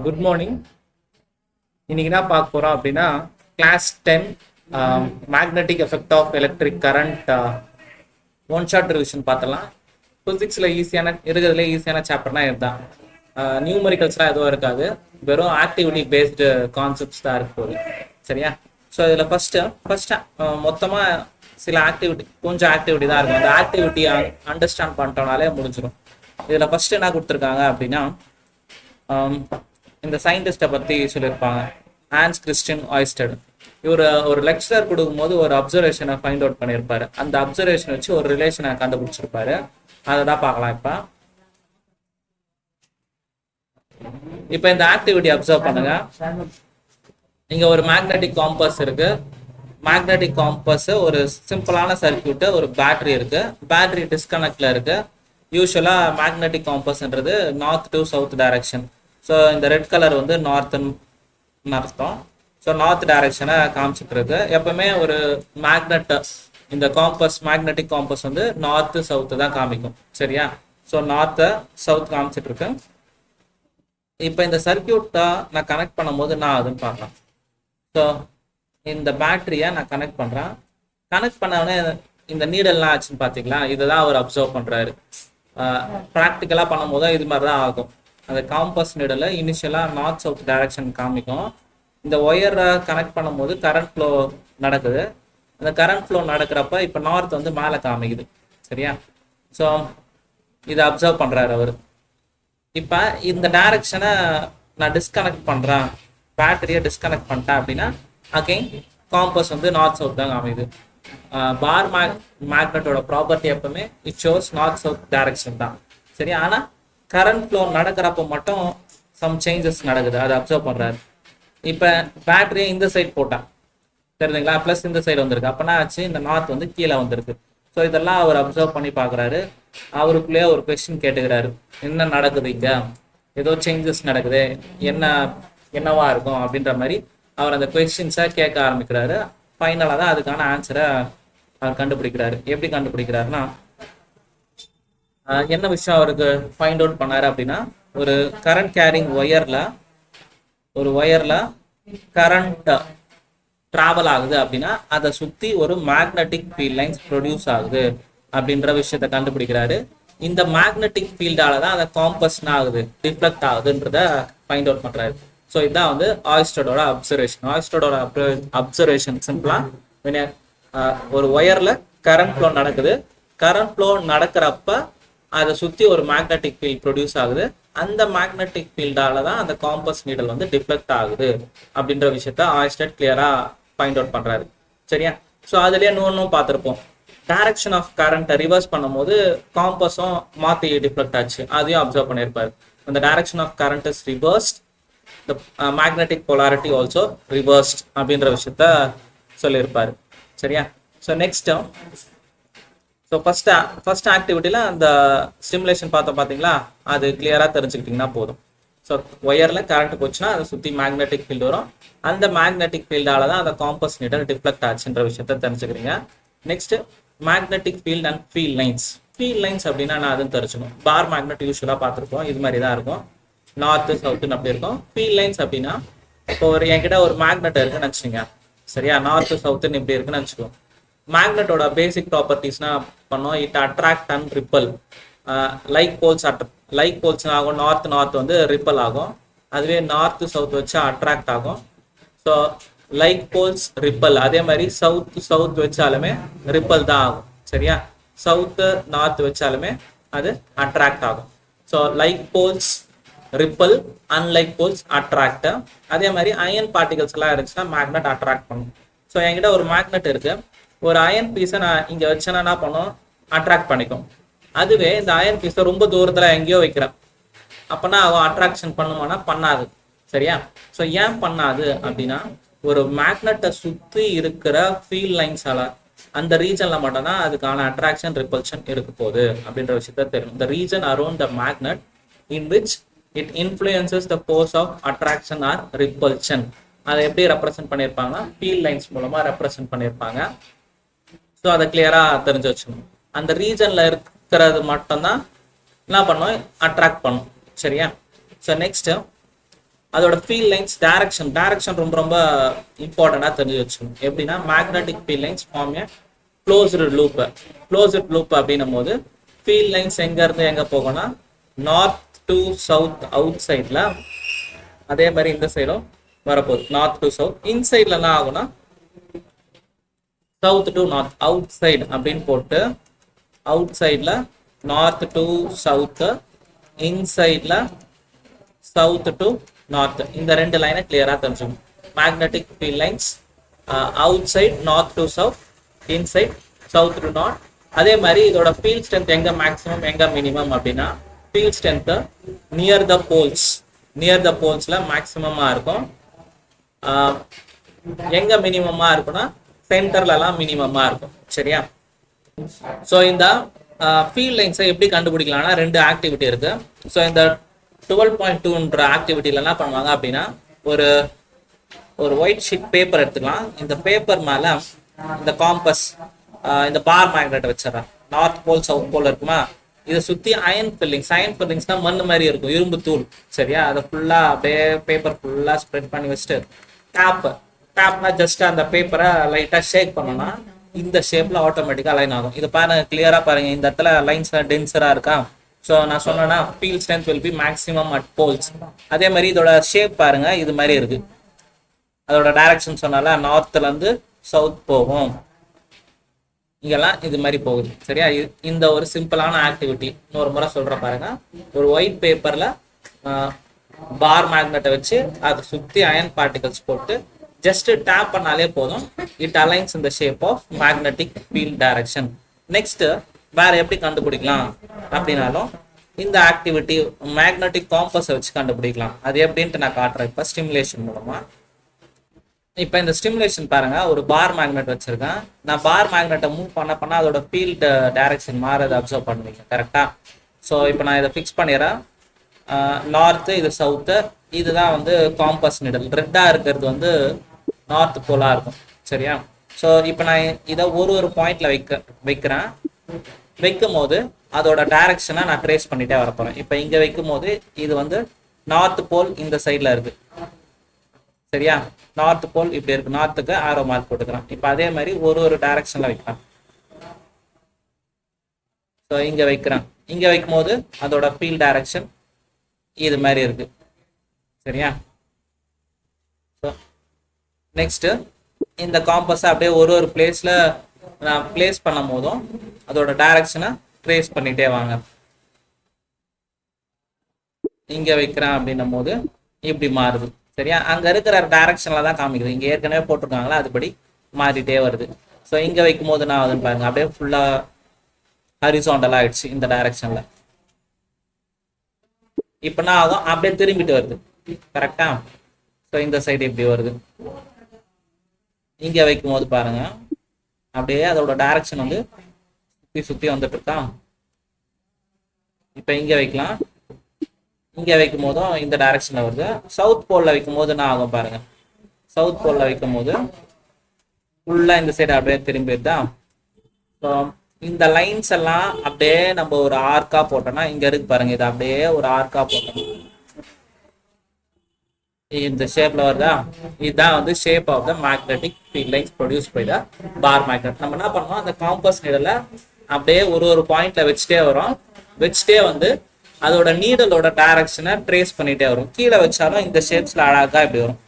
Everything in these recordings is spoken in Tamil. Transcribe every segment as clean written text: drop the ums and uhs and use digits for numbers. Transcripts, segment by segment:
Good morning. இன்னைக்கு என்ன பார்க்க போறோம் அப்படின்னா class 10 magnetic effect of electric current one shot revision பார்த்தலாம். பிசிக்ஸில் இருக்கிறதுல ஈஸியான சாப்டர்னா இதுதான். நியூமரிக்கல்ஸ்லாம் எதுவும் இருக்காது, வெறும் ஆக்டிவிட்டி பேஸ்டு கான்செப்ட்ஸ் தான் இருக்க போகுது. சரியா? ஸோ இதில் ஃபர்ஸ்ட் மொத்தமாக சில ஆக்டிவிட்டி, கொஞ்சம் ஆக்டிவிட்டி தான் இருக்கும். அந்த ஆக்டிவிட்டியை அண்டர்ஸ்டாண்ட் பண்ணிட்டோம்னாலே முடிஞ்சிடும். இதில் ஃபர்ஸ்ட் என்ன கொடுத்துருக்காங்க அப்படின்னா, இந்த சயின்டிஸ்ட்டை பற்றி சொல்லியிருப்பாங்க, ஹான்ஸ் கிறிஸ்டியன் ஆய்ஸ்டட். இவர் ஒரு லெக்சரர் கொடுக்கும்போது ஒரு அப்சர்வேஷனை ஃபைண்ட் அவுட் பண்ணியிருப்பாரு. அந்த அப்சர்வேஷன் வச்சு ஒரு ரிலேஷனை கண்டுபிடிச்சிருப்பாரு. அதை தான் பார்க்கலாம். இப்போ இந்த ஆக்டிவிட்டி அப்சர்வ் பண்ணுங்க. இங்க ஒரு மேக்னெட்டிக் காம்பஸ் இருக்கு. மேக்னெட்டிக் காம்பஸ் ஒரு சிம்பிளான சர்க்கியூட், ஒரு பேட்டரி இருக்கு. பேட்டரி டிஸ்கனெக்ட்ல இருக்கு. யூஸ்வலா மேக்னெட்டிக் காம்பஸ்ன்றது north to south direction. So இந்த ரெட் கலர் வந்து நார்த்துன்னு அர்த்தம். ஸோ நார்த் டைரக்ஷனை காமிச்சிட்டு இருக்கு. எப்பவுமே ஒரு இந்த மேக்னெட்டிக் காம்பஸ் வந்து நார்த்து சவுத்து தான் காமிக்கும். சரியா? ஸோ நார்த்தை சவுத் காமிச்சிட்டு இருக்கு. இப்போ இந்த சர்க்கியூட்டை நான் கனெக்ட் பண்ணும்போது நான் அதுன்னு பார்க்கலாம். ஸோ இந்த பேட்டரியை நான் கனெக்ட் பண்ணுறேன். கனெக்ட் பண்ணவொடனே இந்த நீடெல்லாம் ஆச்சுன்னு பார்த்தீங்களா? இதை தான் அவர் அப்சர்வ் பண்ணுறாரு. ப்ராக்டிக்கலாக பண்ணும்போது இது மாதிரி தான் ஆகும். அந்த காம்பஸ் நீடலை இனிஷியலாக நார்த் சவுத் டைரக்ஷன் காமிக்கும். இந்த ஒயரை கனெக்ட் பண்ணும்போது கரண்ட் ஃப்ளோ நடக்குது. அந்த கரண்ட் ஃப்ளோ நடக்கிறப்ப இப்போ நார்த் வந்து மேலே காமிக்குது. சரியா? ஸோ இதை அப்சர்வ் பண்ணுறாரு அவர். இப்போ இந்த டைரக்ஷனை நான் டிஸ்கனெக்ட் பண்ணுறேன், பேட்டரியை டிஸ்கனெக்ட் பண்ணிட்டேன் அப்படின்னா அகைன் காம்பஸ் வந்து நார்த் சவுத் தான் காமிக்குது. பார் மேக்னெட்டோட ப்ராப்பர்ட்டி எப்பவுமே it shows north south direction தான். சரி? ஆனால் கரண்ட் ஃப்ளோ நடக்கிறப்ப மட்டும் சம் சேஞ்சஸ் நடக்குது. அதை அப்சர்வ் பண்ணுறாரு. இப்போ பேட்டரியை இந்த சைட் போட்டான், தெரியுதுங்களா? ப்ளஸ் இந்த சைடு வந்திருக்கு. அப்போனா ஆச்சு, இந்த நார்த் வந்து கீழே வந்திருக்கு. ஸோ இதெல்லாம் அவர் அப்சர்வ் பண்ணி பார்க்குறாரு. அவருக்குள்ளேயே ஒரு கொஸ்டின் கேட்டுக்கிறாரு, என்ன நடக்குது இங்கே, ஏதோ சேஞ்சஸ் நடக்குது, என்னவா இருக்கும் அப்படின்ற மாதிரி அவர் அந்த கொஸ்டின்ஸை கேட்க ஆரம்பிக்கிறாரு. ஃபைனலாக தான் அதுக்கான ஆன்சரை அவர் கண்டுபிடிக்கிறாரு. எப்படி கண்டுபிடிக்கிறாருன்னா, என்ன விஷயம் அவருக்கு ஃபைண்ட் அவுட் பண்ணாரு அப்படின்னா, ஒரு கரண்ட் கேரிங் ஒயர்ல கரண்ட் டிராவல் ஆகுது அப்படின்னா அதை சுற்றி ஒரு மேக்னெட்டிக் ஃபீல்ட் லைன்ஸ் ப்ரொடியூஸ் ஆகுது அப்படின்ற விஷயத்த கண்டுபிடிக்கிறாரு. இந்த மேக்னெட்டிக் ஃபீல்டால தான் அந்த காம்பஸ்னா ஆகுது, டிஃப்ளெக்ட் ஆகுதுன்றத ஃபைண்ட் அவுட் பண்றாரு. ஸோ இதுதான் வந்து ஆய்ஸ்டடோட அப்சர்வேஷன் சிம்பிளா, ஒரு ஒயர்ல கரண்ட் ஃப்ளோ நடக்குது. கரண்ட் ஃப்ளோ நடக்கிறப்ப அதை சுற்றி ஒரு மேக்னெட்டிக் ஃபீல்ட் ப்ரொடியூஸ் ஆகுது. அந்த மேக்னெட்டிக் ஃபீல்டால தான் அந்த காம்பஸ் நீடல் வந்து டிஃப்ளெக்ட் ஆகுது அப்படின்ற விஷயத்த ஆய்ஸ்டட் கிளியரா ஃபைண்ட் அவுட் பண்றாரு. சரியா? ஸோ அதுலேயே இன்னொன்னும் பார்த்துருப்போம், டைரக்ஷன் ஆஃப் கரண்ட்டை ரிவர்ஸ் பண்ணும்போது காம்பஸும் மாற்றி டிஃப்ளெக்ட் ஆச்சு. அதையும் அப்சர்வ் பண்ணியிருப்பாரு. அந்த direction of current is reversed, the magnetic polarity also reversed அப்படின்ற விஷயத்த சொல்லியிருப்பாரு. சரியா? ஸோ நெக்ஸ்ட், ஸோ ஃபர்ஸ்ட் ஆக்டிவிட்டியில் அந்த ஸ்டிமுலேஷன் பார்த்தீங்களா? அது கிளியராக தெரிஞ்சுக்கிட்டிங்கன்னா போதும். ஸோ ஒயரில் கரண்ட் போச்சுன்னா அதை சுற்றி மேக்னெட்டிக் ஃபீல்டு வரும். அந்த மேக்னெட்டிக் ஃபீல்டால தான் அந்த காம்பஸ் நீடல் டிஃப்ளெக்ட் ஆச்சுன்ற விஷயத்த தெரிஞ்சுக்கிறீங்க. Next, magnetic field and field lines. Field lines அப்படின்னா நான் அதுன்னு தெரிஞ்சுக்கணும். பார் மேக்னெட் யூஸ்வலாக பார்த்துருப்போம், இது மாதிரி தான் இருக்கும், நார்த்து சவுத்துன்னு அப்படி இருக்கும். ஃபீல்ட் லைன்ஸ் அப்படின்னா, இப்போ என்கிட்ட ஒரு மேக்னெட் இருக்குன்னு வச்சுக்கோங்க. சரியா? நார்த்து சவுத்துன்னு இப்படி இருக்குன்னு வச்சுக்கோ. மேக்னெட்டோட பேசிக் ப்ராப்பர்ட்டிஸ்னா பண்ணோம், it attract and repel. Like poles ஆகும். நார்த் வந்து ரிப்பல் ஆகும். அதுவே நார்த்து சவுத் வச்சா அட்ராக்ட் ஆகும். So like poles repel. அதே மாதிரி சவுத் வச்சாலுமே ரிப்பல் தான் ஆகும். சரியா? சவுத்து நார்த் வச்சாலுமே அது அட்ராக்ட் ஆகும். So like poles repel, unlike poles attract. அதே மாதிரி அயன் பார்ட்டிகல்ஸ் எல்லாம் இருந்துச்சுன்னா மேக்னெட் அட்ராக்ட் பண்ணும். ஸோ என்கிட்ட ஒரு மேக்னெட் இருக்கு, ஒரு அயன் பீஸை நான் இங்கே வச்சேன்னா என்ன பண்ணும், அட்ராக்ட் பண்ணிக்கும். அதுவே இந்த அயன் பீஸை ரொம்ப தூரத்தில் எங்கேயோ வைக்கிறேன், அப்போனா அவன் அட்ராக்ஷன் பண்ணுவானா? பண்ணாது. சரியா? ஸோ ஏன் பண்ணாது அப்படின்னா, ஒரு மேக்னெட்டை சுற்றி இருக்கிற ஃபீல்ட் லைன்ஸால அந்த ரீஜனில் மட்டும்தான் அதுக்கான அட்ராக்ஷன் ரிப்பல்ஷன் இருக்க போகுது அப்படின்ற விஷயத்த தெரியும். The region around the magnet in which it influences the force of attraction or repulsion. அதை எப்படி ரெப்ரசென்ட் பண்ணியிருப்பாங்கன்னா ஃபீல்ட் லைன்ஸ் மூலமாக ரெப்ரசென்ட் பண்ணியிருப்பாங்க. ஸோ அதை கிளியராக தெரிஞ்சு வச்சுக்கணும். அந்த ரீஜனில் இருக்கிறது மட்டும்தான் என்ன பண்ணும், அட்ராக்ட் பண்ணும். சரியா? ஸோ நெக்ஸ்ட், அதோட ஃபீல்ட் லைன்ஸ் டைரக்ஷன் ரொம்ப ரொம்ப இம்பார்ட்டண்டா தெரிஞ்சு வச்சுக்கணும். எப்படின்னா மேக்னெட்டிக் ஃபீல்ட் லைன்ஸ் ஃபார்ம் ஏ க்ளோஸ்டு லூப் அப்படின்னும் போது ஃபீல்ட் லைன்ஸ் எங்க இருந்து எங்க போகும்னா நார்த் டு சவுத் அவுட் சைட்ல, அதே மாதிரி இந்த சைடும் வரப்போகுது நார்த் டு சவுத். இன்சைட்ல என்ன ஆகும்னா south to north outside அப்படின்னு போட்டு அவுட் சைட்ல நார்த் டு சவுத், இன்சைட்ல சவுத் டு நார்த். இந்த ரெண்டு லைனை கிளியரா தெரிஞ்சுக்கணும். Magnetic field lines outside north to south, inside south to north. அதே மாதிரி இதோட ஃபீல்ட் ஸ்ட்ரென்த் எங்க மேக்ஸிமம் எங்க மினிமம் அப்படின்னா ஃபீல்ட் ஸ்ட்ரென்த் நியர் த போல்ஸ்ல மேக்ஸிமமா இருக்கும். எங்க மினிமமா இருக்கும்னா சென்டர்ல எல்லாம் மினிமமா இருக்கும். சரியா? ஸோ இந்த ஃபீல்ட் லைன்ஸை எப்படி கண்டுபிடிக்கலாம்னா ரெண்டு ஆக்டிவிட்டி இருக்கு. ஸோ இந்த 12.2ன்ற ஆக்டிவிட்டியில என்ன பண்ணுவாங்க அப்படின்னா ஒரு ஒயிட் ஷீட் பேப்பர் எடுத்துக்கலாம். இந்த பேப்பர் மேல இந்த காம்பஸ் இந்த பார் மேக்னெட் வச்சிடறேன். நார்த் போல் சவுத் போல் இருக்குமா, இதை சுத்தி அயன் ஃபில்லிங்ஸ்னா மண் மாதிரி இருக்கும், இரும்பு தூள். சரியா? அதை ஃபுல்லா அப்படியே பேப்பர் ஃபுல்லா ஸ்ப்ரெட் பண்ணி வச்சுட்டு டேப்னா ஜஸ்ட் அந்த பேப்பரை லைட்டா ஷேக் பண்ணோம்னா இந்த ஷேப்ல ஆட்டோமேட்டிக்கா லைன் ஆகும். இது பாருங்க, கிளியரா பாருங்க, இந்த இடத்துல லைன்ஸ் டென்சரா இருக்கா. ஸோ நான் சொன்னேன்னா field strength will be maximum at poles. அதே மாதிரி இதோட ஷேப் பாருங்க, இது மாதிரி இருக்கு. அதோட டைரக்ஷன் சொன்னால நார்த்ல இருந்து சவுத் போகும், இங்கெல்லாம் இது மாதிரி போகுது. சரியா? இந்த ஒரு சிம்பிளான ஆக்டிவிட்டி இன்னொரு முறை சொல்ற பாருங்க. ஒரு ஒயிட் பேப்பர்ல பார் மேக்னெட்டை வச்சு அதை சுத்தி அயன் பார்ட்டிகல்ஸ் போட்டு ஜஸ்ட் டேப் பண்ணாலே போதும். It aligns in the shape of magnetic field direction. Next வேற எப்படி கண்டுபிடிக்கலாம் அப்படின்னாலும் இந்த ஆக்டிவிட்டி மேக்னெட்டிக் காம்பஸை வச்சு கண்டுபிடிக்கலாம். அது எப்படின்ட்டு நான் காட்டுறேன் இப்போ ஸ்டிமுலேஷன் மூலமா. இப்போ இந்த ஸ்டிமுலேஷன் பாருங்க, ஒரு பார் மேக்னெட் வச்சிருக்கேன். நான் பார் மேக்னெட்டை மூவ் பண்ண அதோட ஃபீல்டு டைரக்ஷன் மாறதை அப்சர்வ் பண்ணுவீங்க. கரெக்டா? ஸோ இப்போ நான் இதை ஃபிக்ஸ் பண்ணிடுறேன். நார்த்து, இது சவுத்து, இதுதான் வந்து காம்பஸ் நிடல். ரெட்டா இருக்கிறது வந்து நார்த் போலா இருக்கும். சரியா? ஸோ இப்போ நான் இதை ஒரு பாயிண்ட்ல வைக்கிறேன். வைக்கும் போது அதோட டைரக்ஷனை நான் ட்ரேஸ் பண்ணிட்டே வரப்போறேன். இப்போ இங்க வைக்கும் போது இது வந்து நார்த் போல் இந்த சைட்ல இருக்கு. சரியா? நார்த் போல் இப்படி இருக்கு, நார்த்துக்கு ஆரோ மார்க் போட்டுக்கிறேன். இப்போ அதே மாதிரி ஒரு டைரக்ஷன்ல வைக்கிறேன். ஸோ இங்க வைக்கிறேன். இங்க வைக்கும் போது அதோட ஃபீல்ட் டைரக்ஷன் இது மாதிரி இருக்கு. சரியா? ஸோ நெக்ஸ்ட் இந்த காம்பஸை அப்படியே ஒரு பிளேஸ்ல நான் பிளேஸ் பண்ணும் போதும் அதோட டைரக்ஷனை ட்ரேஸ் பண்ணிட்டே வாங்க. இங்க வைக்கிறேன் அப்படின்னும் போது இப்படி மாறுது. சரியா? அங்க இருக்கிற டைரக்ஷன்ல தான் காமிக்குது. இங்க ஏற்கனவே போட்டிருக்காங்களா, அதுபடி மாறிட்டே வருது. ஸோ இங்க வைக்கும் போது நான் அதுன்னு பாருங்க, அப்படியே ஃபுல்லா ஹரிசாண்டலா ஆயிடுச்சு இந்த டைரக்ஷன்ல. இப்ப நான் ஆகும் அப்படியே திரும்பிட்டு வருது. கரெக்டா? ஸோ இந்த சைடு இப்படி வருது. இங்க வைக்கும் போது பாருங்க, அப்படியே அதோட டைரக்ஷன் வந்து சுத்தி வந்துட்டு இருக்கா. இப்ப இங்க வைக்கலாம். இங்க வைக்கும் போதும் இந்த டைரக்ஷன்ல வருது. சவுத் போல்ல வைக்கும் போது என்ன ஆகும் பாருங்க, சவுத் போல்ல வைக்கும் போது ஃபுல்லா இந்த சைடு அப்படியே திரும்பிடுதா. ஸோ இந்த லைன்ஸ் எல்லாம் அப்படியே நம்ம ஒரு ஆர்க்கா போட்டோம்னா இங்க இருக்கு பாருங்க, இது அப்படியே ஒரு ஆர்க்கா போட்டோம் இந்த ஷேப்ல வருதா. இதுதான் வந்து shape of the magnetic field lines produce by the bar magnet. நம்ம என்ன பண்ணோம், அந்த காம்பஸ் நீடல அப்படியே ஒரு பாயிண்ட்ல வச்சுட்டே வரும். வச்சுட்டே வந்து அதோட நீடலோட டைரக்ஷனை ட்ரேஸ் பண்ணிட்டே வரும். கீழே வச்சாலும் இந்த ஷேப்ஸ்ல அழகா இப்படி வரும்.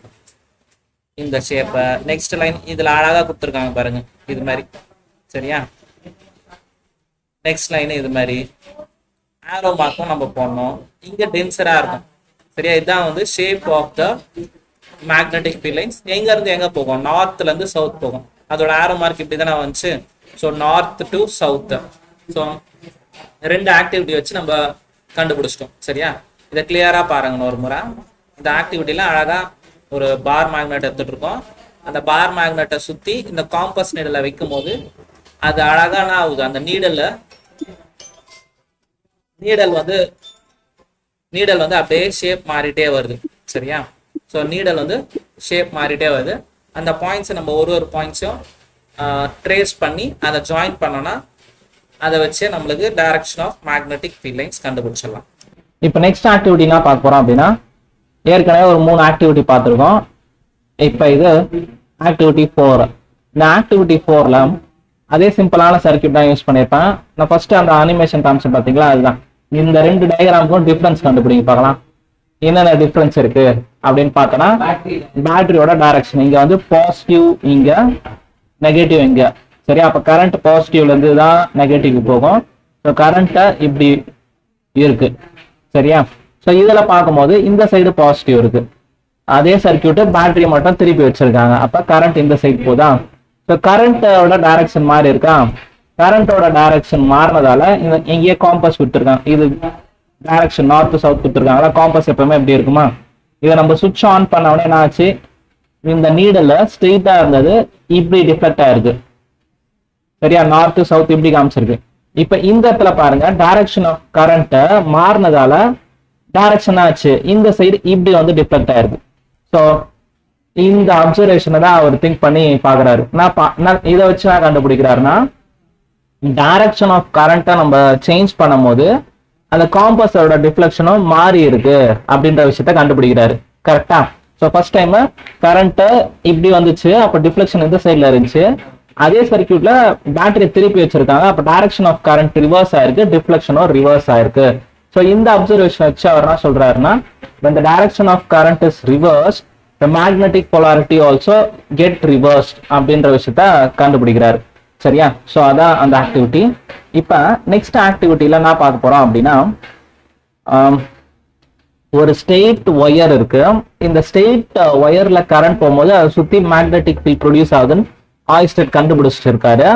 இந்த ஷேப்பை நெக்ஸ்ட் லைன் இதுல அழகா கொடுத்துருக்காங்க பாருங்க, இது மாதிரி. சரியா? நெக்ஸ்ட் லைன் இது மாதிரி ஆரோ மார்க்கும் நம்ம போடணும். இங்க டென்சரா இருக்கும். சரியா? இதுதான் வந்து shape of the magnetic field lines. எங்க இருந்து எங்க போகும், நார்த்ல இருந்து சவுத் போகும். அதோட ஆரோ மார்க் இப்படி தானே வந்துச்சு. So north to south. So ரெண்டு ஆக்டிவிட்டி வச்சு நம்ம கண்டுபிடிச்சிட்டோம். சரியா? இதை கிளியரா பாருங்க ஒரு முறை. இந்த ஆக்டிவிட்டில அழகா ஒரு பார் மேக்னெட் எடுத்துட்டு இருக்கோம். அந்த பார் மேக்னெட்டை சுத்தி இந்த காம்பஸ் நீடலை வைக்கும் போது அது அழகான ஆகுது. அந்த நீடல் வந்து அப்படியே ஷேப் மாறிட்டே வருது. சரியா? ஸோ நீடல் வந்து ஷேப் மாறிட்டே வருது. அந்த பாயிண்ட்ஸை நம்ம ஒரு பாயிண்ட்ஸும் ட்ரேஸ் பண்ணி அதை ஜாயின் பண்ணோம்னா அதை வச்சு நம்மளுக்கு direction of magnetic field lines கண்டுபிடிச்சிடலாம். இப்போ நெக்ஸ்ட் ஆக்டிவிட்டி என்ன பார்க்க போறோம் அப்படின்னா ஏற்கனவே ஒரு 3 ஆக்டிவிட்டி பார்த்துருக்கோம். இப்போ இது ஆக்டிவிட்டி 4. இந்த ஆக்டிவிட்டி 4ல அதே சிம்பிளான சர்க்கியூட் தான் யூஸ் பண்ணியிருப்பேன். நான் ஃபர்ஸ்ட் அந்த அனிமேஷன் காமிச்சேன் பார்த்தீங்களா, அதுதான். இந்த 2 டயக்ராமுக்கும் டிஃபரன்ஸ் கண்டுபிடிங்க பார்க்கலாம். என்னென்ன டிஃபரன்ஸ் இருக்கு அப்படின்னு பார்த்தோன்னா, பேட்டரியோட டைரக்ஷன் இங்க வந்து பாசிட்டிவ், இங்க நெகட்டிவ் இங்க. சரியா? அப்ப கரண்ட் பாசிட்டிவ்ல இருந்து தான் நெகட்டிவ் போகும். ஸோ கரண்ட்டை இப்படி இருக்கு. சரியா? ஸோ இதுல பார்க்கும்போது இந்த சைடு பாசிட்டிவ் இருக்கு. அதே சர்க்கியூட் பேட்டரியை மட்டும் திருப்பி வச்சிருக்காங்க. அப்ப கரண்ட் இந்த சைடு போதா. ஸோ கரண்டோட டைரக்ஷன் மாறி இருக்கா. கரண்டோட டைரக்ஷன் மாறினதால இங்கேயே காம்பஸ் விட்டுருக்காங்க. இது டைரக்ஷன் நார்த் சவுத் விட்டுருக்காங்களா. காம்பஸ் எப்பவுமே எப்படி இருக்குமா. இதை நம்ம சுவிட்ச் ஆன் பண்ண உடனே என்ன ஆச்சு, இந்த நீடல்ல ஸ்ட்ரெயிட்டா இருந்தது இப்படி டிஃப்ளெக்ட் ஆயிருக்கு. சரியா? நார்த் சவுத் இப்படி காமிச்சிருக்கு. இப்ப இந்த இடத்துல பாருங்க, டைரக்ஷன் ஆஃப் கரண்ட் மாறினதால டைரக்ஷன் ஆச்சு, இந்த சைடு இப்படி வந்து டிஃப்ளெக்ட் ஆயிருக்கு. ஸோ இந்த அப்சர்வேஷனை தான் அவர் திங்க் பண்ணி பாக்குறாரு. நான் இதை வச்சு நான் கண்டுபிடிக்கிறாருன்னா, டைரக்ஷன் ஆஃப் கரண்ட்டை நம்ம சேஞ்ச் பண்ணும் போது அந்த காம்பஸோட டிஃப்ளெக்ஷனும் மாறி இருக்கு அப்படின்ற விஷயத்த கண்டுபிடிக்கிறாரு. கரெக்டா? ஸோ ஃபர்ஸ்ட் டைம் கரண்ட் இப்படி வந்துச்சு, அப்போ டிஃப்ளெக்ஷன் இந்த சைட்ல இருந்துச்சு. அதே சர்க்கியூட்ல பேட்டரி திருப்பி வச்சிருக்காங்க, அப்போ டைரக்ஷன் ஆஃப் கரண்ட் ரிவர்ஸ் ஆயிருக்கு, டிஃப்ளெக்ஷனும் ரிவர்ஸ் ஆயிருக்கு. ஸோ இந்த அப்சர்வேஷன் வச்சு அவர் என்ன சொல்றாருன்னா, when the direction of current is reversed, the magnetic polarity also get reversed அப்படின்ற விஷயத்த கண்டுபிடிக்கிறாரு. சரியா? ஸோ அதான் அந்த ஆக்டிவிட்டி. இப்போ நெக்ஸ்ட் ஆக்டிவிட்டியில என்ன பார்க்க போறோம் அப்படின்னா, ஒரு ஸ்ட்ரெயிட் ஒயர் இருக்கு. இந்த ஸ்ட்ரெயிட் ஒயர்ல கரண்ட் போகும்போது அதை சுத்தி மேக்னெட்டிக் ஃபீல்ட் ப்ரொடியூஸ் ஆகுதுன்னு ஆயிஸ்டர் கண்டுபிடிச்சிட்டு இருக்காரு.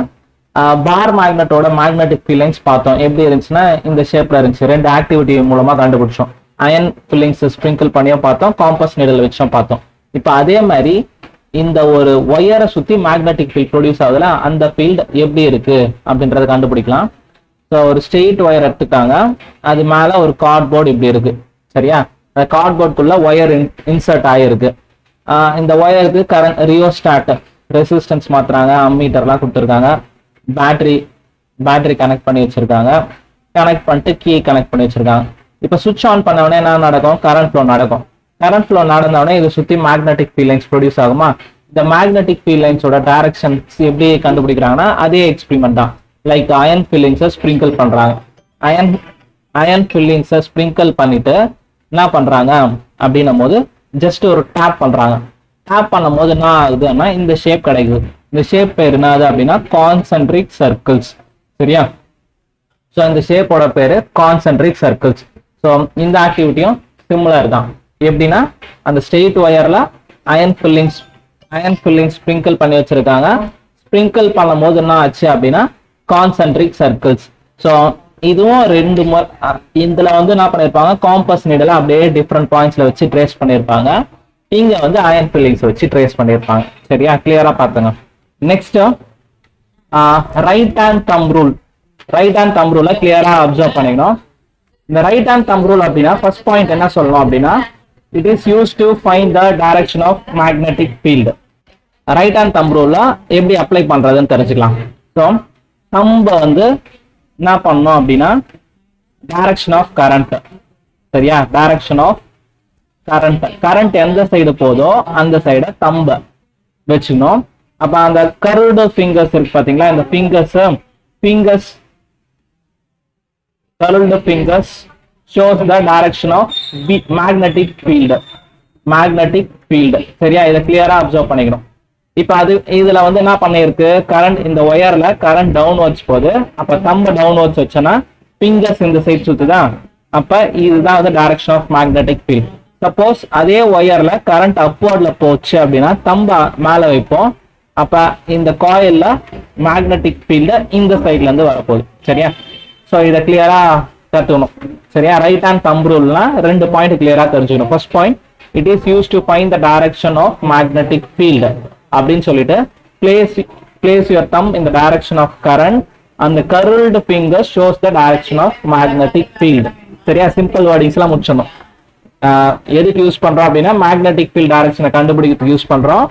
பார் மேக்னெட்டோட மேக்னெட்டிக் ஃபீல்ட் லைன்ஸ் பார்த்தோம். எப்படி இருந்துச்சுன்னா இந்த ஷேப்ல இருந்துச்சு. 2 ஆக்டிவிட்டி மூலமா கண்டுபிடிச்சோம். அயன் ஃபில்லிங்ஸ் ஸ்ப்ரிங்கிள் பண்ணியும் பார்த்தோம், காம்பஸ் நீடல் வச்சும் பார்த்தோம். இப்போ அதே மாதிரி இந்த ஒரு ஒயரை சுத்தி மேக்னெட்டிக் ஃபீல்ட் ப்ரொடியூஸ் ஆகுதுல, அந்த ஃபீல்டு எப்படி இருக்கு அப்படின்றத கண்டுபிடிக்கலாம். ஸோ ஒரு ஸ்ட்ரெயிட் ஒயர் எடுத்துக்காங்க, அது மேல ஒரு கார்ட்போர்டு இப்படி இருக்கு. சரியா? அந்த கார்ட்போர்டுக்குள்ள ஒயர் இன்சர்ட் ஆகிருக்கு. இந்த ஒயருக்கு கரண்ட் ரியோஸ்டாட் ரெசிஸ்டன்ஸ் மாத்துறாங்க, அம்மீட்டர்லாம் கொடுத்துருக்காங்க. பேட்டரி கனெக்ட் பண்ணி வச்சிருக்காங்க. கனெக்ட் பண்ணிட்டு கீ கனெக்ட் பண்ணி வச்சிருக்காங்க. இப்போ சுவிட்ச் ஆன் பண்ண உடனே என்ன நடக்கும், கரண்ட் ஃப்ளோ நடக்கும். கரண்ட் ஃப்ளோ நடந்த உடனே இதை சுத்தி மேக்னெட்டிக் ஃபீல்ட் லைன்ஸ் ப்ரொடியூஸ் ஆகுமா. இந்த மேக்னெட்டிக் ஃபீல்ட் லைன்ஸோட டைரக்ஷன் எப்படி கண்டுபிடிக்கிறாங்கன்னா, அதே எக்ஸ்பெரிமெண்ட் தான். லைக் அயன் ஃபில்லிங்ஸை ஸ்ப்ரிங்கிள் பண்றாங்க. அயன் ஃபில்லிங்ஸை ஸ்ப்ரிங்கிள் பண்ணிட்டு என்ன பண்றாங்க அப்படின்னும் போது ஜஸ்ட் ஒரு டேப் பண்றாங்க. டேப் பண்ணும் போது என்ன ஆகுதுன்னா இந்த ஷேப் கிடைக்குது. இந்த ஷேப் பேர் என்னது அப்படின்னா கான்சென்ட்ரிக் சர்க்கிள்ஸ். சரியா? ஸோ இந்த ஷேப்போட பேரு கான்சென்ட்ரிக் சர்க்கிள்ஸ். ஸோ இந்த ஆக்டிவிட்டியும் சிமிலர் தான். எப்படின்னா அந்த ஸ்ட்ரெயிட் ஒயர்ல அயன் ஃபில்லிங் ஸ்ப்ரிங்கிள் பண்ணி வச்சிருக்காங்க. ஸ்ப்ரிங்கிள் பண்ணும் போது என்ன ஆச்சு அப்படின்னா கான்சென்ட்ரிக் சர்க்கிள்ஸ். ஸோ இதுவும் 2 முறை இதுல வந்து என்ன பண்ணிருப்பாங்க, காம்பஸ் நீடல அப்படியே டிஃப்ரெண்ட் பாயிண்ட்ஸ்ல வச்சு ட்ரேஸ் பண்ணிருப்பாங்க. இங்க வந்து அயன் ஃபில்லிங்ஸ் வச்சு ட்ரேஸ் பண்ணிருப்பாங்க. சரியா? கிளியரா பாத்துங்க. Next right hand thumb rule. Right hand thumb ரூலை கிளியரா அப்சர்வ் பண்ணிக்கணும். இந்த ரைட் ஹேண்ட் தம் ரூல் அப்படின்னா ஃபர்ஸ்ட் பாயிண்ட் என்ன சொல்லணும் அப்படின்னா, it is used to find the direction of magnetic field. Right hand thumb ரூல்ல எப்படி அப்ளை பண்றதுன்னு தெரிஞ்சுக்கலாம். ஸோ தம்ப வந்து என்ன பண்ணணும் அப்படின்னா டைரக்ஷன் ஆஃப் கரண்ட். சரியா? டைரக்ஷன் ஆஃப் கரண்ட் எந்த சைடு போதோ அந்த சைட தம்ப வச்சுக்கணும். அப்ப அந்த கர்வ்டு ஃபிங்கர்ஸ் இருக்கு பாத்தீங்களா, இந்த fingers curved fingers shows the direction of magnetic field. சரியா? இதை கிளியரா அப்சர்வ் பண்ணிக்கணும். இப்ப இதுல வந்து என்ன பண்ணிருக்கு, கரண்ட் இந்த ஒயர்ல கரண்ட் டவுன்வர்ட்ஸ் போகுது. அப்ப தம்ப டவுன்வர்ட்ஸ் வச்சோன்னா ஃபிங்கர்ஸ் இந்த சைட் சுத்துதா, அப்ப இதுதான் வந்து direction of magnetic field. Suppose அதே ஒயர்ல கரண்ட் அப்வர்ட்ல போச்சு அப்படின்னா தம்ப மேல வைப்போம். அப்ப இந்த காயில்ல மேக்னெட்டிக் ஃபீல்டு இந்த சைட்ல இருந்து வரப்போகுது. சரியா? ஸோ இதை கிளியரா கற்றுக்கணும். சரியா? ரைட் ஹேண்ட் தம் ரூல்னா 2 பாயிண்ட் கிளியரா தெரிஞ்சுக்கணும். First point, it is use to find the direction of magnetic field அப்படின்னு சொல்லிட்டு place your thumb in the direction of current and the curved finger shows the direction of magnetic field. சரியா? சிம்பிள் வேர்டிங்ஸ் எல்லாம் முடிச்சணும். எதுக்கு யூஸ் பண்றோம் அப்படின்னா மேக்னெட்டிக் ஃபீல்ட் டைரக்ஷனை கண்டுபிடிக்கிறதுக்கு யூஸ் பண்றோம்.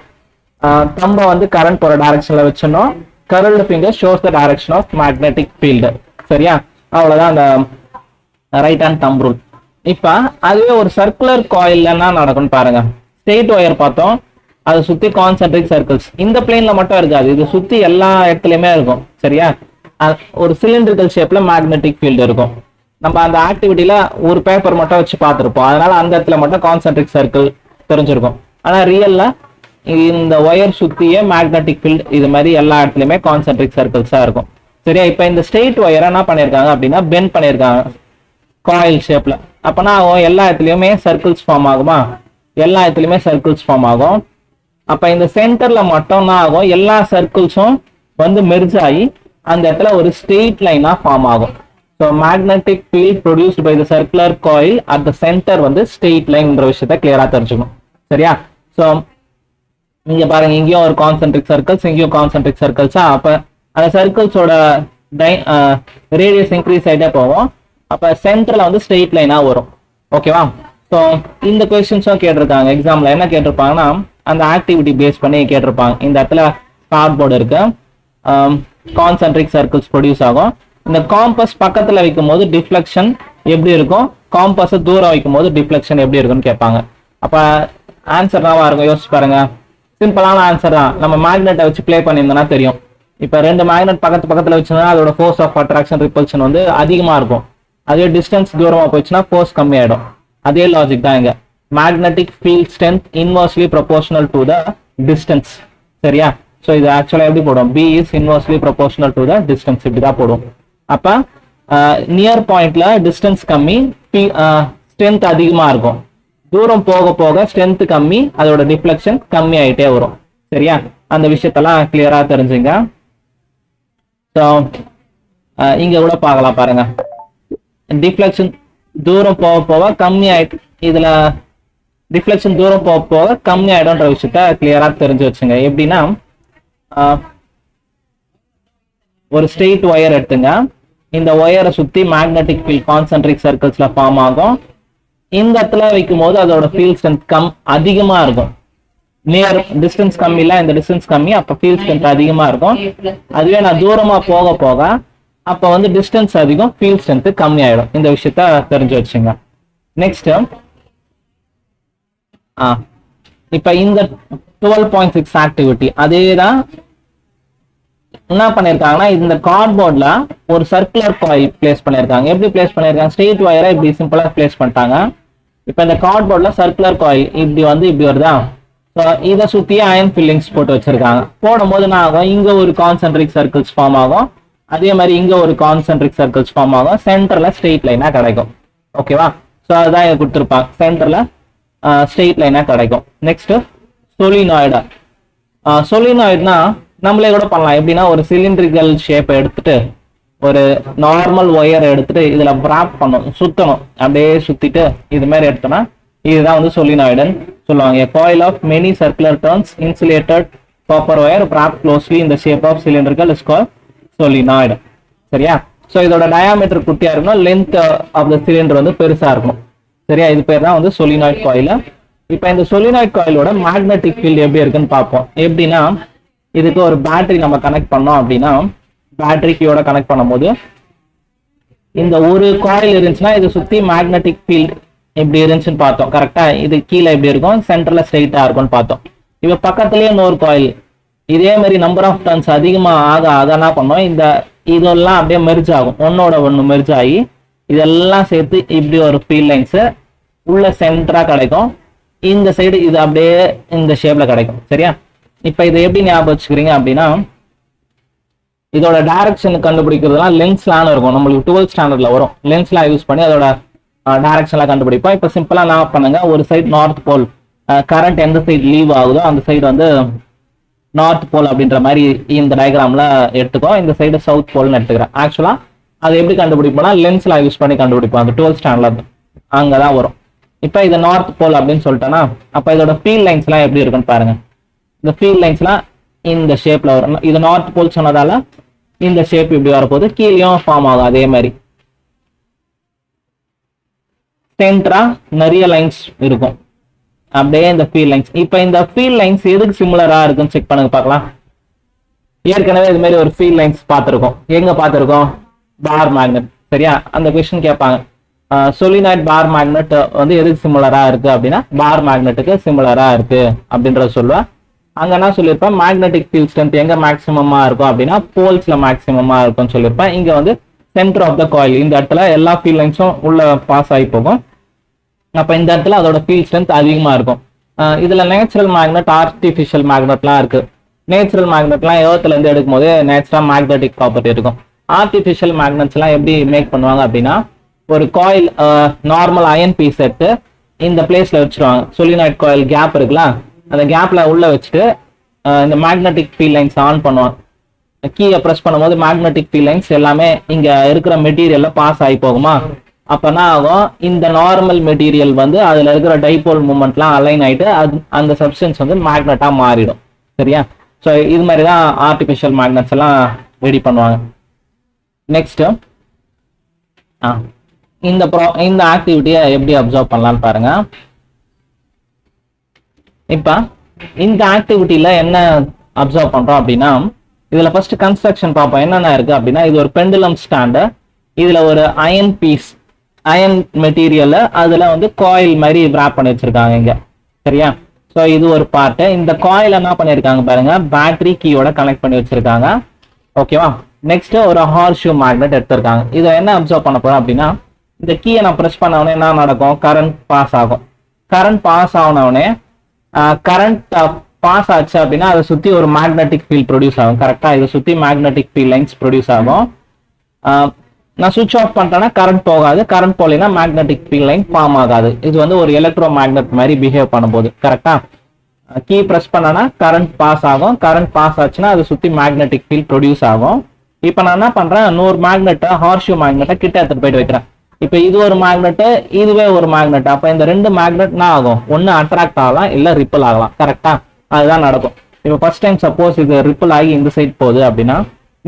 தம்ப வந்து கரண்ட் போற டைரக்ஷன்ல வச்சணும். curved finger shows the direction of magnetic field. சரியா? அவ்வளவுதான் அந்த ரைட் ஹேண்ட் தம் ரூல். இப்ப அதுவே ஒரு சர்க்குலர் காயில் என்ன நடக்கும்னு பாருங்க. ஸ்ட்ரெயிட் ஒயர் பார்த்தோம், அதை சுத்தி கான்சென்ட்ரிக் சர்க்கிள்ஸ் இந்த பிளேன்ல மட்டும் இருக்காது, இது சுத்தி எல்லா இடத்துலயுமே இருக்கும். சரியா? ஒரு சிலிண்ட்ரிக்கல் ஷேப்ல மேக்னெட்டிக் ஃபீல்டு இருக்கும். நம்ம அந்த ஆக்டிவிட்டியில ஒரு பேப்பர் மட்டும் வச்சு பார்த்துருப்போம், அதனால அந்த இடத்துல மட்டும் கான்சென்ட்ரிக் சர்க்கிள் தெரிஞ்சிருக்கும். ஆனா ரியல்ல இந்த ஒயர் சுத்தியே மேக்னெட்டிக் ஃபீல்டு இது மாதிரி எல்லா இடத்துலயுமே கான்சென்ட்ரிக் சர்க்கிள்ஸா இருக்கும். சரியா? இப்ப இந்த ஸ்ட்ரெயிட் ஒயர் என்ன பண்ணிருக்காங்க அப்படின்னா பெண்ட் பண்ணிருக்காங்க காயில் ஷேப்ல. அப்பனா எல்லா இடத்துலயுமே சர்க்கிள்ஸ் ஃபார்ம் ஆகுமா? எல்லா இடத்துலயுமே சர்க்கிள்ஸ் ஃபார்ம் ஆகும். அப்ப இந்த சென்டர்ல மட்டும் தான் ஆகும், எல்லா சர்க்கிள்ஸும் வந்து மெர்ஜ் ஆகி அந்த இடத்துல ஒரு ஸ்ட்ரெயிட் லைனா ஃபார்ம் ஆகும். So magnetic field produced by the circular coil at the centre வந்து ஸ்ட்ரெயிட் லைன்ன்ற விஷயத்த கிளியரா தெரிஞ்சுக்கணும். சரியா? ஸோ இங்க பாருங்க, இங்கேயும் ஒரு கான்சென்ட்ரிக் சர்க்கிள்ஸ், இங்கேயும் கான்சென்ட்ரிக் சர்க்கிள்ஸா. அப்ப அந்த சர்க்கிள்ஸோட ரேடியஸ் இன்க்ரீஸ் ஆகிட்டே போவோம். அப்ப சென்டர்ல வந்து ஸ்ட்ரெயிட் லைனா வரும். ஓகேவா? ஸோ இந்த கொஸ்டின்ஸும் கேட்டிருக்காங்க எக்ஸாம்ல. என்ன கேட்டிருப்பாங்கன்னா அந்த ஆக்டிவிட்டி பேஸ் பண்ணி கேட்டிருப்பாங்க. இந்த இடத்துல கார்ட்போர்டு இருக்கு, கான்சென்ட்ரிக் சர்க்கிள்ஸ் ப்ரொடியூஸ் ஆகும். இந்த காம்பஸ் பக்கத்துல வைக்கும் போது டிஃப்ளெக்ஷன் எப்படி இருக்கும், காம்பஸ் தூரம் வைக்கும் போது டிஃப்ளெக்ஷன் எப்படி இருக்குன்னு கேட்பாங்க. அப்ப ஆன்சர் என்னவா இருக்கும் யோசிச்சு பாருங்க. சிம்பிளான ஆன்சர் தான். நம்ம மேக்னெட்டை வச்சு பிளே பண்ணியிருந்தோம்னா தெரியும். இப்ப ரெண்டு மேக்னெட் பக்கத்துல வச்சுன்னா அதோட ஃபோர்ஸ் ஆஃப் அட்ராக்ஷன் ரிப்பல்ஷன் வந்து அதிகமா இருக்கும். அதே டிஸ்டன்ஸ் தூரமா போயிடுச்சுன்னா ஃபோர்ஸ் கம்மியாயிடும். அதே லாஜிக் தான் இங்க. Magnetic field strength inversely proportional to the distance. சரியா? ஸோ இது ஆக்சுவலா எப்படி போடும்? B is inversely proportional to the distance, இப்படிதான் போடும். அப்ப நியர் பாயிண்ட்ல டிஸ்டன்ஸ் கம்மி, ஸ்ட்ரென்த் அதிகமா இருக்கும். தூரம் போக போக ஸ்ட்ரென்த் கம்மி, அதோட டிஃப்ளெக்ஷன் கம்மி ஆயிட்டே வரும். சரியா? அந்த விஷயத்தெல்லாம் கிளியரா தெரிஞ்சுங்க. ஸோ இங்க கூட பார்க்கலாம் பாருங்க, டிஃப்ளெக்ஷன் தூரம் போக போக கம்மி ஆயிட்டு, இதுல டிஃப்ளெக்ஷன் தூரம் போக போக கம்மி ஆயிடும்ன்ற விஷயத்த கிளியரா தெரிஞ்சு வச்சுங்க. எப்படின்னா ஒரு ஸ்ட்ரெயிட் ஒயர் எடுத்துங்க, இந்த ஒயரை சுத்தி மேக்னெட்டிக் ஃபீல்ட் கான்சென்ட்ரிக் சர்க்கிள்ஸ்ல ஃபார்ம் ஆகும். இந்த இடத்துல வைக்கும் போது அதோட ஃபீல்ட் ஸ்ட்ரென்த் அதிகமா இருக்கும். நியர் டிஸ்டன்ஸ் கம்மி இல்ல, இந்த டிஸ்டன்ஸ் கம்மி, அப்ப ஃபீல்ட் ஸ்ட்ரென்த் அதிகமா இருக்கும். அதுவே நான் தூரமா போக போக அப்ப வந்து டிஸ்டன்ஸ் அதிகம், ஃபீல்ட் ஸ்ட்ரென்த் கம்மி ஆயிடும். இந்த விஷயத்த தெரிஞ்சு வச்சுங்க. நெக்ஸ்ட் இப்ப இந்த 12.6 ஆக்டிவிட்டி அதேதான் என்ன பண்ணிருக்காங்கன்னா இந்த கார்ட்போர்ட்ல ஒரு சர்க்குலர் காயில் பிளேஸ் பண்ணிருக்காங்க. எப்படி பிளேஸ் பண்ணிருக்காங்க? ஸ்ட்ரெயிட் ஒயரை இப்படி சிம்பிளா பிளேஸ் பண்ணிட்டாங்க. இப்ப இந்த கார்ட்போர்ட்ல சர்க்குலர் காயில் இப்படி வந்து இப்படி வருதா? இதை சுத்தியே அயன் ஃபில்லிங்ஸ் போட்டு வச்சிருக்காங்க. போடும்போது என்ன ஆகும்? இங்க ஒரு கான்சென்ட்ரிக் சர்க்கிள்ஸ் ஃபார்ம் ஆகும், அதே மாதிரி இங்க ஒரு கான்சென்ட்ரிக் சர்க்கிள்ஸ் ஃபார்ம் ஆகும். சென்டர்ல ஸ்ட்ரெயிட் லைனா கிடைக்கும். ஓகேவா? ஸோ அதுதான் இங்க கொடுத்துருப்பாங்க, சென்டர்ல ஸ்ட்ரெயிட் லைனா கிடைக்கும். Next solenoid. சொலினாய்டுனா நம்மளே கூட பண்ணலாம். எப்படின்னா ஒரு சிலிண்ட்ரிக்கல் ஷேப்பை எடுத்துட்டு ஒரு நார்மல் ஒயர் எடுத்துட்டு இதுல ராப் பண்ணணும், சுத்தணும். அப்படியே சுத்திட்டு இது மாதிரி எடுத்தோம்னா இதுதான் வந்து சொலினாய்டுன்னு சொல்லுவாங்க. Coil of many circular turns insulated copper wire wrapped closely in the shape of cylindrical is called solenoid. சரியா? ஸோ இதோட டயாமீட்டர் குட்டியா இருக்கணும், லென்த் ஆஃப் த சிலிண்டர் வந்து பெருசா இருக்கும். சரியா? இது பேர் தான் வந்து சொலினாய்ட் காயில். இப்போ இந்த சொலினாய்ட் காயிலோட மேக்னெட்டிக் ஃபீல்டு எப்படி இருக்குன்னு பார்ப்போம். எப்படின்னா இதுக்கு ஒரு பேட்டரி நம்ம கனெக்ட் பண்ணோம் அப்படின்னா, பேட்டரி கீயோட கனெக்ட் பண்ணும்போது இந்த ஒரு காயில் இருந்துச்சுன்னா இதை சுத்தி மேக்னெட்டிக் ஃபீல்டு எப்படி இருந்துச்சுன்னு பார்த்தோம். கரெக்டா? இது கீழே எப்படி இருக்கும், சென்டர்ல ஸ்ட்ரெயிட்டா இருக்கும்னு பார்த்தோம். இப்ப பக்கத்துலயே இன்னொரு காயில், இதே மாதிரி நம்பர் ஆஃப் டர்ன்ஸ் அதிகமா ஆக என்ன பண்ணோம், இந்த இதெல்லாம் அப்படியே மெர்ஜ் ஆகும், ஒன்னோட ஒன்று மெர்ஜ் ஆகி இதெல்லாம் சேர்த்து இப்படி ஒரு ஃபீல்ட் லைன்ஸ் உள்ள சென்டரா கிடைக்கும். இந்த சைடு இது அப்படியே இந்த ஷேப்ல கிடைக்கும். சரியா? இப்ப இதை எப்படி ஞாபகம் வச்சுக்கிறீங்க அப்படின்னா, இதோட டைரக்ஷன் கண்டுபிடிக்கிறதுலாம் லென்ஸ்லான்னு இருக்கும். நம்மளுக்கு 12th ஸ்டாண்டர்ட்ல வரும். லென்ஸ்லாம் யூஸ் பண்ணி அதோட டைரக்ஷன்லாம் கண்டுபிடிப்போம். இப்ப சிம்பிளா என்ன பண்ணுங்க, ஒரு சைடு நார்த் போல், கரண்ட் எந்த சைடு லீவ் ஆகுதோ அந்த சைடு வந்து நார்த் போல் அப்படின்ற மாதிரி இந்த டயக்ராம்ல எடுத்துக்கோ. இந்த சைடு சவுத் போல்னு எடுத்துக்கிறேன். ஆக்சுவலா அதை எப்படி கண்டுபிடிப்போம்னா லென்ஸ்லாம் யூஸ் பண்ணி கண்டுபிடிப்போம். அந்த 12th ஸ்டாண்டர்ட்ல அங்கதான் வரும். இப்ப இது நார்த் போல் அப்படின்னு சொல்லிட்டேன்னா, அப்ப இதோட ஃபீல்ட் லைன்ஸ் எல்லாம் எப்படி இருக்குன்னு பாருங்க. இந்த ஃபீல்ட் லைன்ஸ்லாம் இந்த ஷேப்ல வரும். இது நார்த் போல் சொன்னதால இந்த ஷேப் இப்படி வரப்போது, கீழேயும் ஃபார்ம் ஆகும் அதே மாதிரி. சென்டரா நிறைய லைன்ஸ் இருக்கும் அப்படியே இந்த ஃபீல்ட் லைன்ஸ். இப்ப இந்த ஃபீல்ட் லைன்ஸ் எதுக்கு சிமிலரா இருக்குன்னு செக் பண்ணுங்க பார்க்கலாம். ஏற்கனவே இது மாதிரி ஒரு ஃபீல்ட் லைன்ஸ் பார்த்துருக்கோம். எங்க பார்த்துருக்கோம்? Bar magnet. சரியா? அந்த கொஸ்டின் கேட்பாங்க, சொலினாய்ட் பார் மேக்னெட் வந்து எதுக்கு சிமிலரா இருக்கு அப்படின்னா பார் மேக்னெட்டுக்கு சிமிலரா இருக்கு அப்படின்றத சொல்லுவேன். அங்க என்ன சொல்லியிருப்பேன், மேக்னெட்டிக் ஃபீல்ட் ஸ்ட்ரென்த் எங்க மேக்ஸிமமா இருக்கும் அப்படின்னா போல்ஸ்ல மேக்ஸிமமா இருக்கும்னு சொல்லியிருப்பேன். இங்க வந்து சென்டர் ஆஃப் த காயில், இந்த இடத்துல எல்லா ஃபீல்ட் லைன்ஸும் உள்ள பாஸ் ஆகி போகும். அப்ப இந்த இடத்துல அதோட ஃபீல்ட் ஸ்ட்ரென்த் அதிகமா இருக்கும். இதுல நேச்சுரல் மேக்னெட், ஆர்டிஃபிஷியல் மேக்னெட்லாம் இருக்கு. நேச்சுரல் மேக்னெட்லாம் எர்த்ல இருந்து எடுக்கும் போது நேச்சுரல் மேக்னெட்டிக் ப்ராப்பர்ட்டி இருக்கும். ஆர்டிஃபிஷியல் மேக்னெட்ஸ் எல்லாம் எப்படி மேக் பண்ணுவாங்க அப்படின்னா, ஒரு காயில் நார்மல் அயன் பீஸ் எடுத்து இந்த பிளேஸ்ல வச்சிருவாங்க. சொலினாய்ட் காயில் கேப் இருக்குல்ல, அந்த கேப்ல உள்ள வச்சுட்டு இந்த மேக்னெட்டிக் ஃபீல்ட் லைன்ஸ் ஆன் பண்ணுவாங்க. கீயை ப்ரெஸ் பண்ணும்போது மேக்னெட்டிக் ஃபீல்ட் லைன்ஸ் எல்லாமே இங்க இருக்கிற மெட்டீரியல்ல பாஸ் ஆகி போகுமா. அப்ப என்ன ஆகும், இந்த நார்மல் மெட்டீரியல் வந்து அதுல இருக்கிற டைபோல் மூமெண்ட்லாம் அலைன் ஆயிட்டு அந்த சப்ஸ்டன்ஸ் வந்து மேக்னெட்டா மாறிடும். சரியா? ஸோ இது மாதிரி தான் ஆர்டிஃபிஷியல் மேக்னெட்ஸ் எல்லாம் ரெடி பண்ணுவாங்க. நெக்ஸ்ட் இந்த ஆக்டிவிட்டியை எப்படி அப்சர்வ் பண்ணலாம்னு பாருங்க. இப்ப இந்த ஆக்டிவிட்டியில என்ன அப்சர்வ் பண்றோம் அப்படின்னா, இதுல ஃபர்ஸ்ட் கன்ஸ்ட்ரக்ஷன் பார்ப்போம். என்னென்ன இருக்கு அப்படின்னா, இது ஒரு பெண்டுலம் ஸ்டாண்டு. இதுல ஒரு அயன் பீஸ், அயன் மெட்டீரியல் அதுல வந்து காயில் மாதிரி ராப் பண்ணி வச்சிருக்காங்க இங்க. சரியா? ஸோ இது ஒரு பார்ட். இந்த காயில் என்ன பண்ணிருக்காங்க பாருங்க, பேட்டரி கீயோட கனெக்ட் பண்ணி வச்சிருக்காங்க. ஓகேவா? நெக்ஸ்ட் ஒரு ஹார்ஷூ மேக்னெட் எடுத்திருக்காங்க. இதை என்ன அப்சர்வ் பண்ண போறோம் அப்படின்னா, இந்த கீயை நான் ப்ரெஸ் பண்ண உடனே என்ன நடக்கும், கரண்ட் பாஸ் ஆகும். கரண்ட் பாஸ் ஆன உடனே கரண்ட் பாஸ் ஆச்சு அப்படின்னா அதை சுத்தி ஒரு மேக்னெட்டிக் ஃபீல்ட் ப்ரொடியூஸ் ஆகும். கரெக்டா? இதை சுத்தி மேக்னெட்டிக் ஃபீல்ட் லைன்ஸ் ப்ரொடியூஸ் ஆகும். நான் சுவிட்ச் ஆஃப் பண்ணிட்டேன்னா கரண்ட் போகாது, கரண்ட் போகலைன்னா மேக்னெட்டிக் ஃபீல்ட் லைன் ஃபார்ம் ஆகாது. இது வந்து ஒரு எலக்ட்ரோ மேக்னெட் மாதிரி பிஹேவ் பண்ணும்போது. கரெக்டா? கீ ப்ரெஸ் பண்ணனா கரண்ட் பாஸ் ஆகும். கரண்ட் பாஸ் ஆச்சுன்னா அதை சுத்தி மேக்னெட்டிக் ஃபீல்ட் ப்ரொடியூஸ் ஆகும். இப்போ நான் என்ன பண்றேன், 100 மேக்னெட்டை, ஹார்ஷூ மேக்னெட்டை கிட்ட எடுத்துட்டு போயிட்டு வைக்கிறேன். இப்போ இது ஒரு மேக்னெட், இதுவே ஒரு மேக்னெட். அப்ப இந்த ரெண்டு மேக்னெட் என்ன ஆகும், ஒன்னு அட்ராக்ட் ஆகலாம், இல்ல ரிப்பல் ஆகலாம். கரெக்டா? அதுதான் நடக்கும். இப்போ ஃபர்ஸ்ட் டைம் சப்போஸ் இது ரிப்பல் ஆகி இந்த சைட் போகுது அப்படின்னா,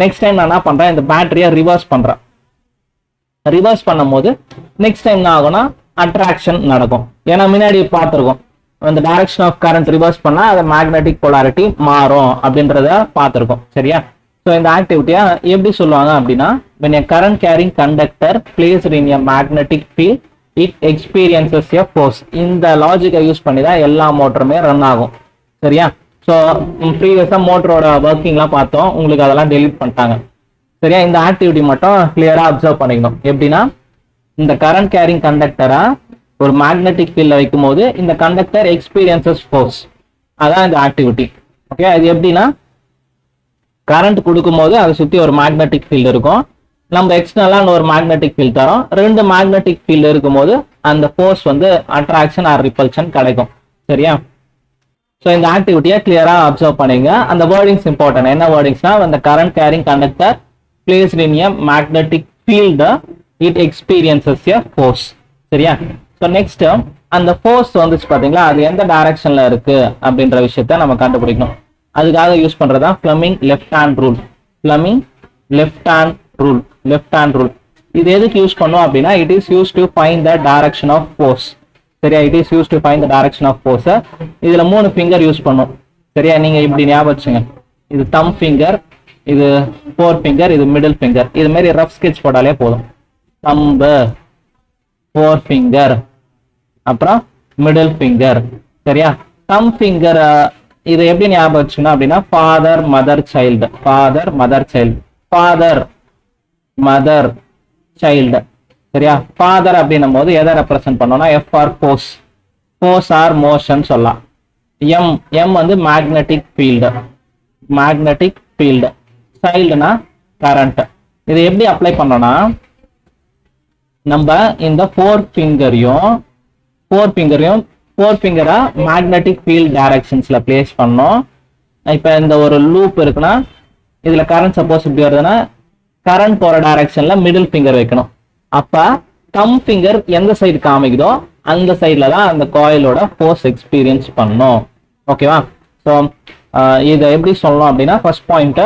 நெக்ஸ்ட் டைம் நான் என்ன பண்றேன், இந்த பேட்டரியை ரிவர்ஸ் பண்றேன். ரிவர்ஸ் பண்ணும்போது நெக்ஸ்ட் டைம் என்ன ஆகும்னா அட்ராக்ஷன் நடக்கும். ஏன்னா முன்னாடி பார்த்துருக்கோம், அந்த டைரக்ஷன் ஆஃப் கரண்ட் ரிவர்ஸ் பண்ணா அது மேக்னெட்டிக் போலாரிட்டி மாறும் அப்படின்றத பார்த்துருக்கோம். சரியா? ஸோ இந்த ஆக்டிவிட்டியா எப்படி சொல்லுவாங்க அப்படின்னா, when a current carrying conductor placed in a magnetic field it experiences a force. இந்த லாஜிக்கை யூஸ் பண்ணி தான் எல்லா மோட்டருமே ரன் ஆகும். சரியா? ஸோ ப்ரீவியஸா மோட்டரோட ஒர்க்கிங்லாம் பார்த்தோம், உங்களுக்கு அதெல்லாம் டெலீட் பண்ணிட்டாங்க. சரியா? இந்த ஆக்டிவிட்டி மட்டும் கிளியரா அப்சர்வ் பண்ணிக்கணும். எப்படின்னா, இந்த கரண்ட் கேரிங் கண்டக்டரா ஒரு மேக்னெட்டிக் ஃபீல்ட்ல வைக்கும் போது இந்த கண்டக்டர் எக்ஸ்பீரியன்சஸ் ஃபோர்ஸ். அதான் இந்த ஆக்டிவிட்டி. ஓகே, அது எப்படின்னா, கரண்ட் கொடுக்கும் போது அதை சுத்தி ஒரு மேக்னெட்டிக் ஃபீல்டு இருக்கும். நம்ம எக்ஸ்டர்னலா ஒரு மேக்னெட்டிக் ஃபீல்ட் தரோம். ரெண்டு மேக்னெட்டிக் ஃபீல்டு இருக்கும் போது அந்த ஃபோர்ஸ் வந்து அட்ராக்ஷன் ஆர் ரிப்பல்ஷன் கிடைக்கும். சரியா? ஸோ இந்த ஆக்டிவிட்டியை கிளியரா அப்சர்வ் பண்ணீங்க. அந்த வேர்டிங்ஸ் இம்பார்ட்டன்ட். என்ன வேர்டிங்ஸ்னா, அந்த current carrying conductor placed in a magnetic field it experiences a force. சரியா? ஸோ நெக்ஸ்ட் அந்த ஃபோர்ஸ் வந்துச்சு பாத்தீங்களா, அது எந்த டைரக்ஷன்ல இருக்கு அப்படின்ற விஷயத்த நம்ம கண்டுபிடிக்கணும். அதுக்காக யூஸ் பண்றதா Fleming left hand rule. Fleming left hand rule. Left hand rule இது எதுக்கு யூஸ் பண்ணோம் அப்படின்னா, it is use to find the direction of force. சரியா? It is use to find the direction of force. இதுல 3 ஃபிங்கர் யூஸ் பண்ணும். சரியா? நீங்க இப்படி ஞாபகம் வச்சுங்க, இது தம் ஃபிங்கர், இது 4 ஃபிங்கர், இது மிடில் ஃபிங்கர். இது மாதிரி ரஃப் ஸ்கெட்ச் போட்டாலே போதும். தம்பு, 4 ஃபிங்கர், அப்புறம் மிடில் ஃபிங்கர். சரியா? தம் ஃபிங்கர் இதை எப்படி ஞாபகம் வச்சுக்கணும் அப்படின்னா, father mother child. Father mother child. Father mother child. சரியா? ஃபாதர் அப்படின்னும் போது எதை ரெப்ரசென்ட் பண்ணோம்னா, F or force, force or motion சொல்லலாம். எம், எம் வந்து மேக்னெட்டிக் ஃபீல்டு. Magnetic field. சைல்டுனா கரண்ட். இதை எப்படி அப்ளை பண்ணோம்னா, நம்ம இந்த 4 ஃபிங்கரை மேக்னெட்டிக் ஃபீல்ட் டைரக்ஷன்ஸ்ல பிளேஸ் பண்ணோம். இப்போ இந்த ஒரு லூப் இருக்குன்னா, இதுல கரண்ட் சப்போஸ் இப்படி வருதுன்னா, கரண்ட் போற டைரக்ஷன்ல மிடில் ஃபிங்கர் வைக்கணும். அப்ப தம் ஃபிங்கர் எந்த சைடு காமிக்குதோ அந்த சைட்ல தான் அந்த காயிலோட ஃபோர்ஸ் எக்ஸ்பீரியன்ஸ் பண்ணும். ஓகேவா? ஸோ இதை எப்படி சொல்லணும் அப்படின்னா, first point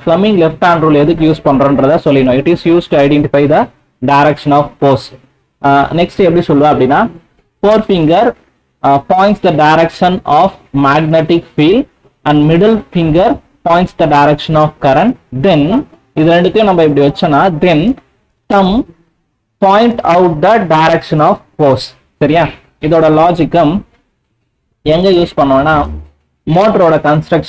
Fleming left hand rule எதுக்கு யூஸ் பண்றோன்றத சொல்லிடணும். It is use to identify the direction of force. Next எப்படி சொல்லுவா அப்படின்னா, 4 finger points the direction of magnetic field and middle finger points the direction of current. Then இது ரெண்டுத்தையும் நம்ம இப்படி வச்சோம்னா, then thumb point out the direction of force. சரியா? இதோட லாஜிக்கம் எங்க யூஸ் பண்ணுவோம்னா மோட்டரோட கன்ஸ்ட்ரக்ஷன்